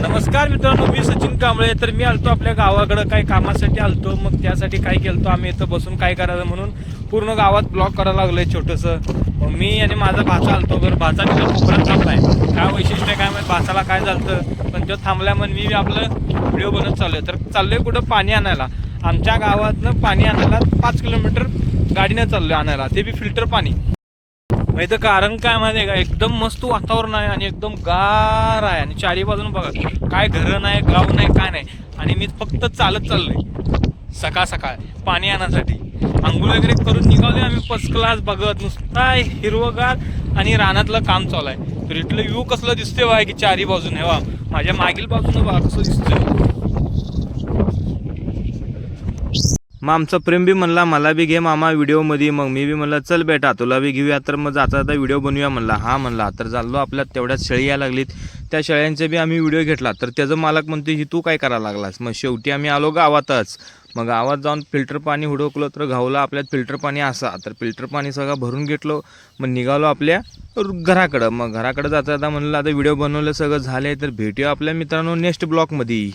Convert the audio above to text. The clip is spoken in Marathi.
नमस्कार मित्रांनो, मी सचिन कांबळे. तर मी आलतो आपल्या गावाकडं काही कामासाठी आलतो. मग त्यासाठी काय केलं, आम्ही इथं बसून काय करायचं म्हणून पूर्ण गावात ब्लॉक करायला लागलोय छोटंसं. मग मी आणि माझा भाचा आलतो. बरं, भाचा तिथं कोपऱ्यात थांबलाय. काय वैशिष्ट्य काय माहिती भाचाला काय झालं, पण तो थांबलाय म्हणून मी आपलं व्हिडिओ बनत चाललोय. तर चाललोय कुठं, पाणी आणायला. आमच्या गावातनं पाणी आणायला 5 किलोमीटर गाडीनं चाललोय आणायला, ते बी फिल्टर पाणी. माहिती कारण काय माहिती आहे का, एकदम मस्त वातावरण आहे आणि एकदम गार आहे आणि चारी बाजून बघा काय घरं नाही, गाव नाही, काय नाही. आणि मी फक्त चालत चाललोय सकाळ सकाळ पाणी आणण्यासाठी. आंघोळ वगैरे करून निघालोय आम्ही फर्स्ट क्लास, बघत नुसता हिरवगार आणि रानातलं काम चालू आहे. तर इथलं व्ह्यू कसलं दिसतंय बघा की चारी बाजून. हे माझ्या मागील बाजून बघा कसं दिसतंय. मग आमचा प्रेम बी म्हणला मला बी घे मामा व्हिडिओमध्ये. मग मी बी म्हणलं चल बेटा तुला बी घेऊया. तर मग जाता जाता व्हिडिओ बनवूया म्हणला. हा म्हणला. तर चाललो आपल्या तेवढ्यात शेळी यायला लागलीत. त्या शेळ्यांचे बी आम्ही व्हिडिओ घेतला. तर त्याचं मालक म्हणते ही तू काय करायला लागलास. मग शेवटी आम्ही आलो गावातच. मग गावात जाऊन फिल्टर पाणी हुडकलो तर गावला आपल्यात फिल्टर पाणी असा. तर फिल्टर पाणी सगळं भरून घेतलो. मग निघालो आपल्या घराकडं. मग घराकडं जाता जाता म्हणलं आता व्हिडिओ बनवलं सगळं झाले. तर भेटूया आपल्या मित्रांनो नेक्स्ट ब्लॉगमध्ये.